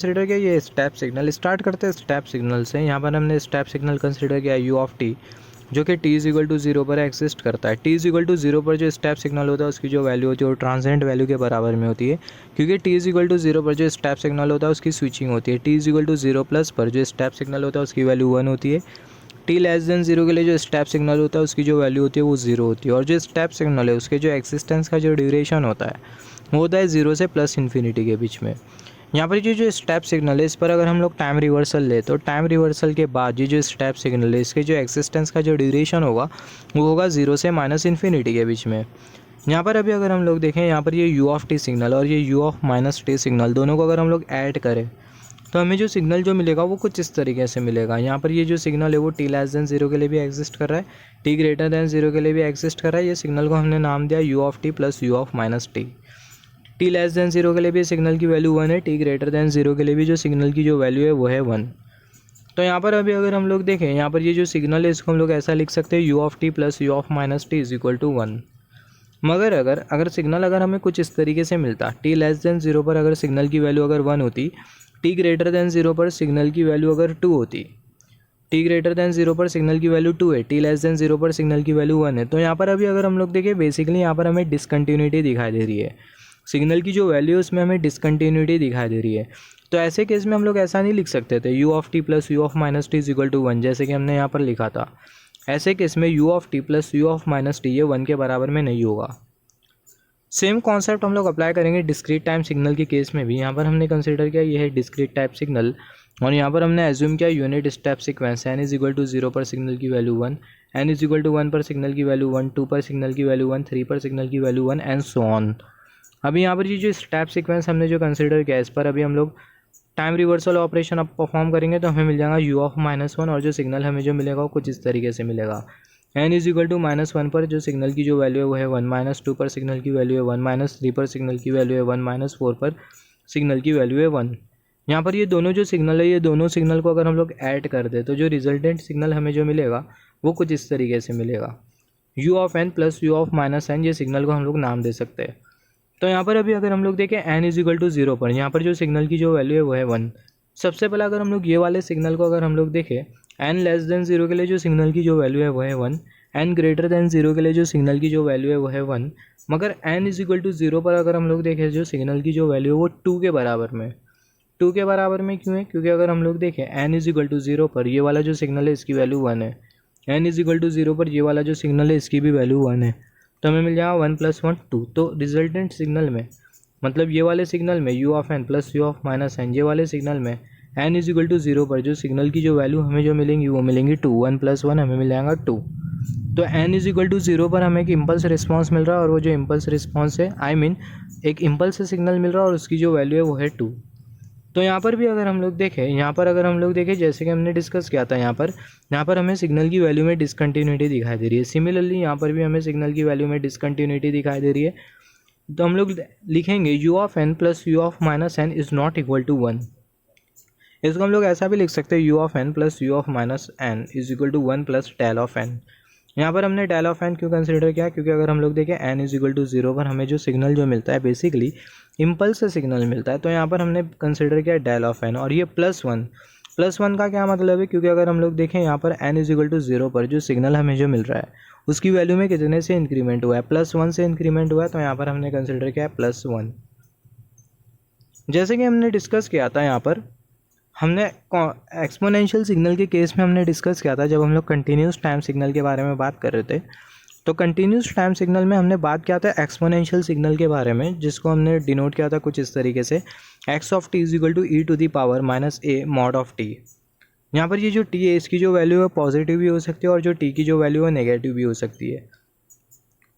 Consider किया ये step signal. Start करते हैं स्टेप सिग्नल से। यहाँ पर हमने स्टेप सिग्नल कंसिडर किया यू ऑफ टी, जो कि t is equal to zero पर एग्जिस्ट करता है। T is equal to zero पर जो स्टेप सिग्नल होता है उसकी जो वैल्यू होती है वो ट्रांजिएंट वैल्यू के बराबर में होती है, क्योंकि t is equal to zero पर जो स्टेप सिग्नल होता है उसकी स्विचिंग होती है। T is equal to zero plus पर जो स्टेप सिग्नल होता है उसकी वैल्यू वन होती है। टी लेस देन जीरो के लिए जो स्टेप सिग्नल होता है उसकी जो वैल्यू होती है वो जीरो होती है। और जो स्टेप सिग्नल है उसके जो एक्सिस्टेंस का जो ड्यूरेशन होता है वो होता है जीरो से प्लस इन्फिनिटी के बीच में। यहाँ पर ये जो स्टेप सिग्नल है इस पर अगर हम लोग टाइम रिवर्सल ले तो टाइम रिवर्सल के बाद ये जो स्टेप सिग्नल है इसके जो एक्सिस्टेंस का जो ड्यूरेशन होगा वो होगा जीरो से माइनस इन्फिनिटी के बीच में। यहाँ पर अभी अगर हम लोग देखें यहाँ पर ये यू ऑफ टी सिग्नल और ये you of minus T signal दोनों को अगर हम लोग ऐड करें तो हमें जो सिग्नल जो मिलेगा वो कुछ इस तरीके से मिलेगा। यहाँ पर ये जो सिग्नल है वो टी लेस देन जीरो के लिए भी एग्जिस्ट कर रहा है, टी ग्रेटर देन जीरो के लिए भी एग्जिस्ट कर रहा है। ये सिग्नल को हमने नाम दिया you of t plus u of minus t. T less than zero के लिए भी सिग्नल की वैल्यू वन है, टी ग्रेटर देन जीरो के लिए भी जो सिग्नल की जो वैल्यू है वो है वन। तो यहाँ पर अभी अगर हम लोग देखें यहाँ पर ये जो सिग्नल है इसको हम लोग ऐसा लिख सकते हैं u of t plus u of minus t is equal to one. मगर अगर सिग्नल अगर हमें कुछ इस तरीके से मिलता, टी लेस देन जीरो पर अगर सिग्नल की वैल्यू अगर वन होती, टी ग्रेटर देन जीरो पर सिग्नल की वैल्यू अगर टू होती, टी ग्रेटर देन जीरो पर सिग्नल की वैल्यू टू है, टी लेस देन जीरो पर सिग्नल की वैल्यू वन है, तो यहाँ पर अभी अगर हम लोग देखें बेसिकली यहाँ पर हमें डिसकंटिन्यूटी दिखाई दे रही है। सिग्नल की जो वैल्यू है उसमें हमें डिसकंटिन्यूटी दिखाई दे रही है। तो ऐसे केस में हम लोग ऐसा नहीं लिख सकते थे u of t plus u of minus t is equal to one, जैसे कि हमने यहाँ पर लिखा था। ऐसे केस में u of t plus u of minus T ये वन के बराबर में नहीं होगा। सेम कॉन्सेप्ट हम लोग अप्लाई करेंगे डिस्क्रीट टाइम सिग्नल के केस में भी। यहाँ पर हमने कंसिडर किया ये है डिस्क्रीट टाइप सिग्नल और यहाँ पर हमने एज्यूम किया unit step sequence n is equal to zero पर सिग्नल की value one, n is equal to one पर सिग्नल की वैल्यू वन, टू पर सिग्नल की वैल्यू वन, थ्री पर सिग्नल की value one and so on. अभी यहाँ पर ये जो स्टेप सीक्वेंस हमने जो कंसिडर किया इस पर अभी हम लोग टाइम रिवर्सल ऑपरेशन अब परफॉर्म करेंगे तो हमें मिल जाएगा यू ऑफ माइनस वन और जो सिग्नल हमें जो मिलेगा वो कुछ इस तरीके से मिलेगा। N is equal to minus one पर जो सिग्नल की जो वैल्यू है वो है वन, माइनस टू पर सिग्नल की वैल्यू है वन, माइनस थ्री पर सिग्नल की वैल्यू है वन, माइनस फोर पर सिग्नल की वैल्यू है वन। यहाँ पर ये दोनों जो सिग्नल है ये दोनों सिग्नल को अगर हम लोग ऐड कर दें तो जो रिजल्टेंट सिग्नल हमें जो मिलेगा वो कुछ इस तरीके से मिलेगा u of n plus u of minus n. ये सिग्नल को हम लोग नाम दे सकते हैं। तो यहाँ पर अभी अगर हम लोग देखें n is equal to zero पर यहाँ पर जो सिग्नल की जो वैल्यू है वो है वन। सबसे पहले अगर हम लोग ये वाले सिग्नल को अगर हम लोग देखें एन लेस देन जीरो के लिए जो सिग्नल की जो वैल्यू है वो है one, n greater than zero के लिए जो सिग्नल की जो वैल्यू है वो है वन। मगर n is equal to zero पर अगर हम लोग देखें जो सिग्नल की जो वैल्यू है वो टू के बराबर में। टू के बराबर में क्यों है? क्योंकि अगर हम लोग देखें n is equal to zero पर ये वाला जो सिग्नल है इसकी वैल्यू वन है, n is equal to zero पर ये वाला जो सिग्नल है इसकी भी वैल्यू वन है, तो हमें मिल जाएगा वन प्लस वन टू। तो रिजल्टेंट सिग्नल में मतलब ये वाले सिग्नल में u of n plus u of minus n, ये वाले सिग्नल में n is equal to zero पर जो सिग्नल की जो वैल्यू हमें जो मिलेंगी वो मिलेंगी टू, वन प्लस वन हमें मिल जाएगा टू। तो n is equal to zero पर हमें एक इम्पल्स रिस्पॉन्स मिल रहा है और वो जो इम्पल्स रिस्पॉन्स है एक इम्पल्स सिग्नल मिल रहा है और उसकी जो वैल्यू है वो है टू। तो यहाँ पर भी अगर हम लोग देखें जैसे कि हमने डिस्कस किया था यहाँ पर हमें सिग्नल की वैल्यू में डिसकंटिन्यूटी दिखाई दे रही है। सिमिलरली यहाँ पर भी हमें सिग्नल की वैल्यू में डिसकंटिन्यूटी दिखाई दे रही है। तो हम लोग लिखेंगे u of n plus u of minus n is not equal to one. इसको हम लोग ऐसा भी लिख सकते हैं u of n plus u of minus n is equal to one plus del of n. यहाँ पर हमने डेल ऑफ एन क्यों कंसिडर किया? क्योंकि अगर हम लोग देखें n is equal to zero पर हमें जो सिग्नल जो मिलता है बेसिकली इम्पल्स से सिग्नल मिलता है, तो यहाँ पर हमने कंसिडर किया डेल ऑफ एन। और ये प्लस वन का क्या मतलब है? क्योंकि अगर हम लोग देखें यहाँ पर n is equal to zero पर जो सिग्नल हमें जो मिल रहा है उसकी वैल्यू में कितने से इंक्रीमेंट हुआ है? प्लस वन से इंक्रीमेंट हुआ है, तो यहाँ पर हमने कंसिडर किया है प्लस वन। जैसे कि हमने डिस्कस किया था यहाँ पर हमने एक्सपोनेंशियल सिग्नल के केस में हमने डिस्कस किया था जब हम लोग कंटिन्यूस टाइम सिग्नल के बारे में बात कर रहे थे। तो कंटिन्यूस टाइम सिग्नल में हमने बात किया था एक्सपोनेंशियल सिग्नल के बारे में, जिसको हमने डिनोट किया था कुछ इस तरीके से x of t is equal to e to the power minus a mod of t. यहाँ पर ये जो टी है इसकी जो वैल्यू है पॉजिटिव भी हो सकती है और जो टी की जो वैल्यू है नेगेटिव भी हो सकती है।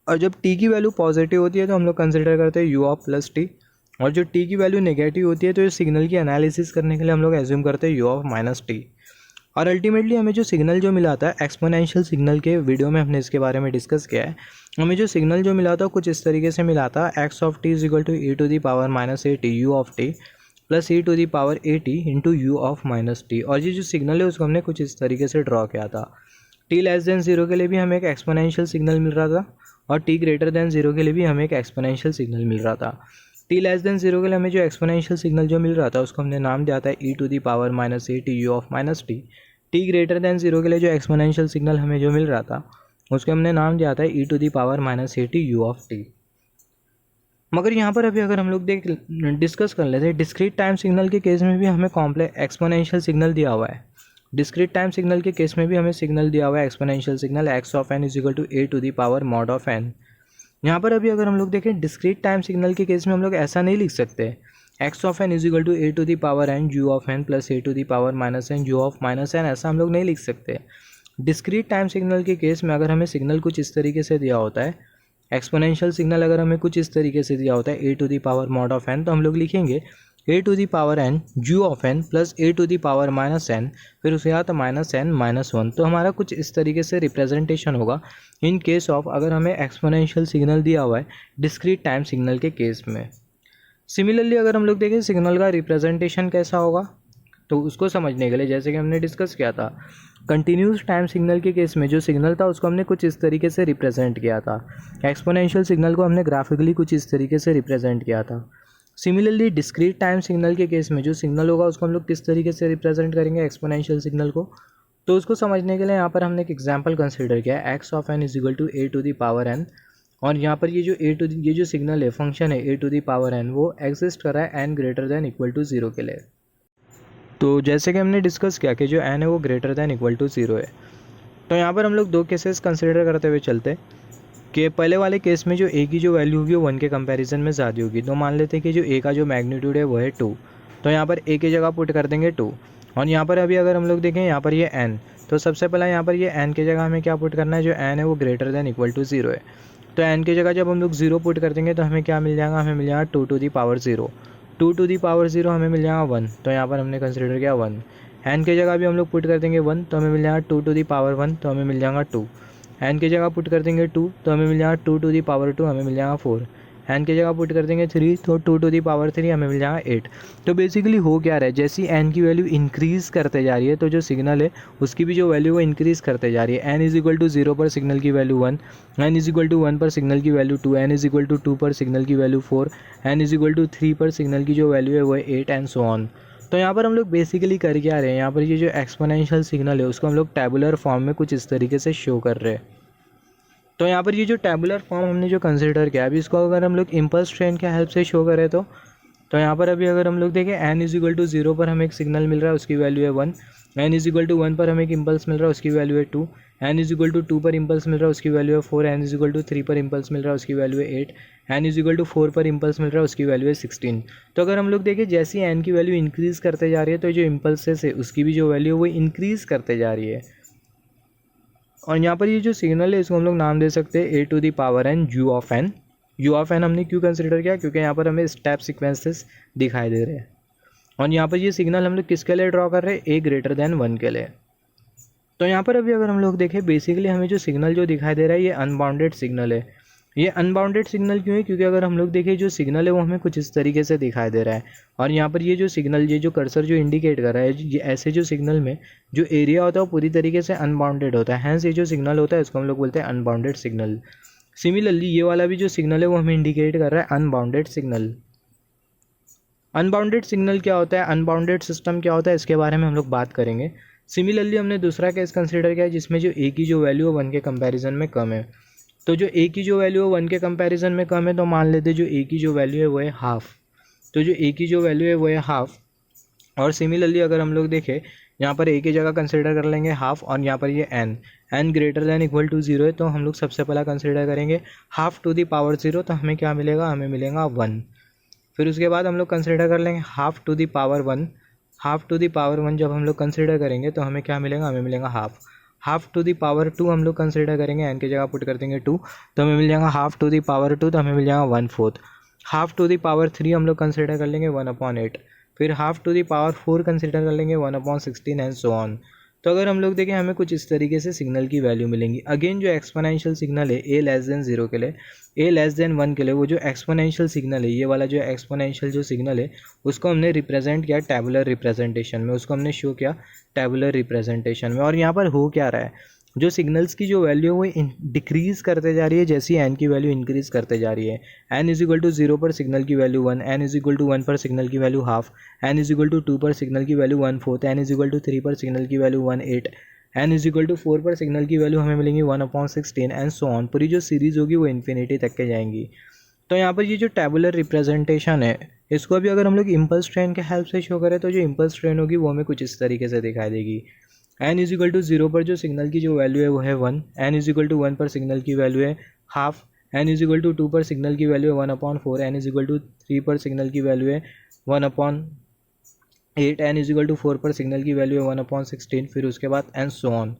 और जब टी की वैल्यू पॉजिटिव होती है तो हम लोग कंसिडर करते हैं यू ऑफ प्लस टी, और जो टी की वैल्यू नेगेटिव होती है तो इस सिग्नल की एनालिसिस करने के लिए हम लोग एज्यूम करते हैं यू ऑफ माइनस टी। और अल्टीमेटली हमें जो सिग्नल जो मिला था एक्सपोनेंशियल सिग्नल के वीडियो में हमने इसके बारे में डिस्कस किया है, हमें जो सिग्नल जो मिला था कुछ इस तरीके से मिला था x of t is equal to e to the power minus a t u of t plus e to the power a t into u of minus t. और ये जो सिग्नल है उसको हमने कुछ इस तरीके से ड्रॉ किया था। टी लेस देन जीरो के लिए भी हमें एक एक्सपोनेंशियल सिग्नल मिल रहा था और टी ग्रेटर देन जीरो के लिए भी हमें एक एक्सपोनेंशियल सिग्नल मिल रहा था। टी लेस देन जीरो के लिए हमें जो एक्सपोनेंशियल सिग्नल जो मिल रहा था उसको हमने नाम दिया था e to the power minus a t u of minus t. T greater than zero के लिए जो एक्सपोनेंशियल सिग्नल हमें जो मिल रहा था उसको हमने नाम दिया था e to the power minus a t u of t. मगर यहाँ पर अभी अगर हम लोग डिस्कस कर लेते हैं डिस्क्रीट टाइम सिग्नल के केस में भी हमें कॉम्प्लेक्स एक्सपोनेंशियल सिग्नल दिया हुआ है। डिस्क्रीट टाइम सिग्नल के केस में भी हमें सिग्नल दिया हुआ है exponential signal x of n is equal to a to the power mod of n. यहाँ पर अभी अगर हम लोग देखें डिस्क्रीट टाइम सिग्नल के केस में हम लोग ऐसा नहीं लिख सकते x of n is equal to a to the power n u of n plus a to the power minus n u of minus n, ऐसा हम लोग नहीं लिख सकते। डिस्क्रीट टाइम सिग्नल के केस में अगर हमें सिग्नल कुछ इस तरीके से दिया होता है, एक्सपोनेंशियल सिग्नल अगर हमें कुछ इस तरीके से दिया होता है a to the power mod of n, तो हम लोग लिखेंगे a to the power n u of n plus a to the power minus n, फिर उसके बाद माइनस एन माइनस वन। तो हमारा कुछ इस तरीके से रिप्रेजेंटेशन होगा इन केस ऑफ अगर हमें एक्सपोनेंशियल सिग्नल दिया हुआ है डिस्क्रीट टाइम सिग्नल के केस में। सिमिलरली अगर हम लोग देखें सिग्नल का रिप्रेजेंटेशन कैसा होगा, तो उसको समझने के लिए जैसे कि हमने डिस्कस किया था कंटिन्यूस टाइम सिग्नल के केस में जो सिग्नल था उसको हमने कुछ इस तरीके से रिप्रेजेंट किया था, एक्सपोनेंशियल सिग्नल को हमने ग्राफिकली कुछ इस तरीके से रिप्रेजेंट किया था। सिमिलरली डिस्क्रीट टाइम सिग्नल के केस में जो सिग्नल होगा उसको हम लोग किस तरीके से रिप्रेजेंट करेंगे एक्सपोनेंशियल सिग्नल को, तो उसको समझने के लिए यहाँ पर हमने एक एग्जांपल कंसीडर किया है x of n is equal to a to the power n, और यहाँ पर ये जो सिग्नल है फंक्शन है a to the power n वो एग्जिस्ट कर रहा है n greater than equal to zero के लिए। तो जैसे कि हमने डिस्कस किया कि जो एन है वो greater than equal to zero है, तो यहाँ पर हम लोग दो केसेस कंसिडर करते हुए चलते कि पहले वाले केस में जो ए की जो वैल्यू होगी वो 1 के कंपैरिजन में ज़्यादा होगी। तो मान लेते हैं कि जो ए का जो मैग्नीट्यूड है वो है 2, तो यहाँ पर ए की जगह पुट कर देंगे 2। और यहाँ पर अभी अगर हम लोग देखें यहाँ पर ये एन, तो सबसे पहला यहाँ पर ये एन की जगह हमें क्या पुट करना है, जो एन है वो greater than equal to zero है। तो एन की जगह जब हम लोग जीरो पुट कर देंगे तो हमें क्या मिल जाएगा, हमें मिल जाएगा 2 to the power zero, 2 to the power zero हमें मिल जाएगा 1, तो यहाँ पर हमने कंसिडर किया 1। एन की जगह भी हम लोग पुट कर देंगे 1 तो हमें मिल जाएगा 2 टू दी पावर 1, तो हमें मिल जाएगा 2। एन की जगह पुट कर देंगे 2 तो हमें मिल जाएगा 2 टू दी पावर 2, हमें मिल जाएगा 4। एन की जगह पुट कर देंगे 3 तो 2 टू दी पावर 3 हमें मिल जाएगा 8। तो बेसिकली हो क्या रहा है, जैसी एन की वैल्यू इंक्रीज़ करते जा रही है तो जो सिग्नल है उसकी भी जो वैल्यू वो इंक्रीज़ करते जा रही है। एन इज इक्वल टू 0 पर सिग्नल की value 1, n is equal to 1 पर सिग्नल की value 2, n is equal to 2 पर सिग्नल की value 4, n is equal to 3 पर सिग्नल की जो वैल्यू है वो है 8 एंड सो ऑन। तो यहाँ पर हम लोग बेसिकली कर क्या रहे हैं, यहाँ पर ये जो एक्सपोनेंशियल सिग्नल है उसको हम लोग टैबुलर फॉर्म में कुछ इस तरीके से शो कर रहे हैं। तो यहाँ पर ये जो टैबुलर फॉर्म हमने जो कंसिडर किया अभी इसको अगर हम लोग इम्पल्स ट्रेन के हेल्प से शो करें तो यहाँ पर अभी अगर हम लोग देखें एन इज इक्वल टू 0 पर हमें एक सिग्नल मिल रहा है उसकी वैल्यू है 1, एन इज इक्वल टू 1 पर हमें एक इम्पल्स मिल रहा है उसकी वैल्यू है 2, एन इज इक्वल टू 2 पर इम्पल्स मिल रहा है उसकी वैल्यू है 4, एन इज इक्वल टू 3 पर इम्पल्स मिल रहा है उसकी वैल्यू है 8, एन इज इक्वल टू 4 पर इम्पल्स मिल रहा है उसकी वैल्यू है 16। तो अगर हम लोग देखें जैसी एन की वैल्यू इंक्रीज़ करते जा रही है तो जो इम्पल्सेस है उसकी भी जो वैल्यू है वो इंक्रीज़ करते जा रही है। और यहाँ पर ये जो सिग्नल है इसको हम लोग नाम दे सकते हैं a to the power n u of n. U of n हमने क्यों कंसिडर किया, क्योंकि यहाँ पर हमें स्टेप सीक्वेंसेस दिखाई दे रहे हैं। और यहाँ पर ये सिग्नल हम लोग किसके लिए ड्रॉ कर रहे हैं, ए ग्रेटर देन 1 के लिए। तो यहाँ पर अभी अगर हम लोग देखें बेसिकली हमें जो सिग्नल जो दिखाई दे रहा है ये अनबाउंडेड सिग्नल है। ये अनबाउंडेड सिग्नल क्यों है, क्योंकि अगर हम लोग देखें जो सिग्नल है वो हमें कुछ इस तरीके से दिखाई दे रहा है। और यहाँ पर ये जो सिग्नल ये जो कर्सर जो इंडिकेट कर रहा है ये ऐसे जो सिग्नल में जो एरिया होता है वो पूरी तरीके से अनबाउंडेड होता है, हैंस ये जो सिग्नल होता है इसको हम लोग बोलते हैं अनबाउंडेड सिग्नल। सिमिलरली ये वाला भी जो सिग्नल है वो हमें इंडिकेट कर रहा है अनबाउंडेड सिग्नल। अनबाउंडेड सिग्नल क्या होता है, अनबाउंडेड सिस्टम क्या होता है, इसके बारे में हम लोग बात करेंगे। सिमिलरली हमने दूसरा केस कंसिडर किया है जिसमें जो ए की जो वैल्यू है 1 के कंपैरिजन में कम है। तो जो ए की जो वैल्यू है 1 के कंपैरिजन में कम है तो मान लेते जो ए की जो वैल्यू है वो है हाफ, तो जो ए की जो वैल्यू है वो है हाफ। और सिमिलरली अगर हम लोग देखें यहाँ पर ए की जगह कंसिडर कर लेंगे हाफ, और यहाँ पर ये n greater than equal to 0 है तो हम लोग सबसे पहला कंसिडर करेंगे हाफ टू दी पावर 0, तो हमें क्या मिलेगा, हमें मिलेगा 1। फिर उसके बाद हम लोग कंसिडर कर लेंगे half to the power 1, half to the power 1 जब हम लोग कंसिडर करेंगे तो हमें क्या मिलेगा, हमें मिलेगा half. Half to the power 2 हम लोग कंसिडर करेंगे, एन की जगह पुट कर देंगे 2 तो हमें मिल जाएगा हाफ टू दी पावर 2, तो हमें मिल जाएगा 1/4। हाफ टू दी पावर 3 हम लोग कंसिडर कर लेंगे 1/8। फिर half to the power 4 consider कर लेंगे 1/16 एंड सो ऑन। तो अगर हम लोग देखें हमें कुछ इस तरीके से सिग्नल की वैल्यू मिलेंगी। अगेन जो एक्सपोनेंशियल सिग्नल है ए लेस देन 0 के लिए, ए लेस देन 1 के लिए वो जो एक्सपोनेंशियल सिग्नल है ये वाला जो एक्सपोनेंशियल जो सिग्नल है उसको हमने रिप्रेजेंट किया टैबुलर रिप्रेजेंटेशन में, उसको हमने शो किया टैबुलर रिप्रेजेंटेशन में। और यहाँ पर हो क्या रहा है, जो सिग्नल्स की जो वैल्यू है वो डिक्रीज़ करते जा रही है जैसी एन की वैल्यू इंक्रीज़ करते जा रही है। एन इज इक्वल टू 0 पर सिग्नल की value 1, n is equal to 1 पर सिग्नल की value half, n is equal to 2 पर सिग्नल की value 1/4, n is equal to 3 पर सिग्नल की value 1/8, n is equal to 4 पर सिग्नल की वैल्यू हमें मिलेंगी 1/16 एंड सो ऑन। पूरी जो सीरीज़ होगी वो इन्फिनिटी तक के जाएंगी। तो यहाँ पर ये जो टेबुलर रिप्रेजेंटेशन है इसको अभी अगर हम लोग इम्पल्स ट्रेन के हेल्प से शो करें तो जो इम्पल्स ट्रेन होगी वो हमें कुछ इस तरीके से दिखाई देगी। एन इज इक्वल टू 0 पर जो सिग्नल की जो वैल्यू है वो है 1, एन इज इक्वल टू 1 पर सिग्नल की वैल्यू है half, n is equal to 2 पर सिग्नल की वैल्यू है 1/4, एन इज इक्वल टू 3 पर सिग्नल की वैल्यू है 1/8, एन इज इक्वल टू 4 पर सिग्नल की वैल्यू है 1/16, फिर उसके बाद एंड सो ऑन।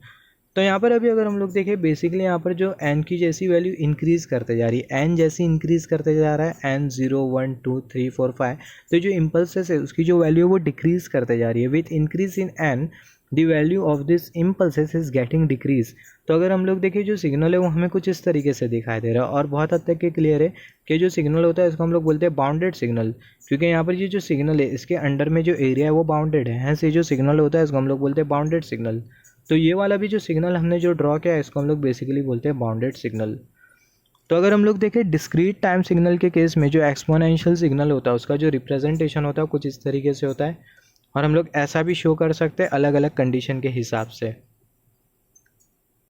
तो यहाँ पर अभी अगर हम लोग देखें बेसिकली यहाँ पर जो n की जैसी वैल्यू इंक्रीज़ करते जा रही है, n जैसी इंक्रीज़ करते जा रहा है, n 0 1 2 3 4 5, तो जो इम्पल्सेस है उसकी जो वैल्यू है वो डिक्रीज़ करते जा रही है। With increase in n the value of this impulses is getting decrease. तो अगर हम लोग देखें जो सिग्नल है वो हमें कुछ इस तरीके से दिखाई दे रहा है और बहुत हद तक के क्लियर है कि जो सिग्नल होता है इसको हम लोग बोलते हैं बाउंडेड सिग्नल, क्योंकि यहाँ पर ये जो सिग्नल है इसके अंडर में जो एरिया है वो बाउंडेड है, हंस ये जो सिग्नल होता है इसको हम लोग बोलते हैं बाउंडेड सिग्नल। तो ये वाला भी जो सिग्नल हमने जो ड्रॉ किया है इसको हम लोग बेसिकली बोलते हैं बाउंडेड सिग्नल। तो अगर हम लोग देखें डिस्क्रीट टाइम सिग्नल के केस में जो एक्सपोनेंशियल सिग्नल होता है उसका जो रिप्रेजेंटेशन होता है कुछ इस तरीके से होता है और हम लोग ऐसा भी शो कर सकते हैं अलग अलग कंडीशन के हिसाब से।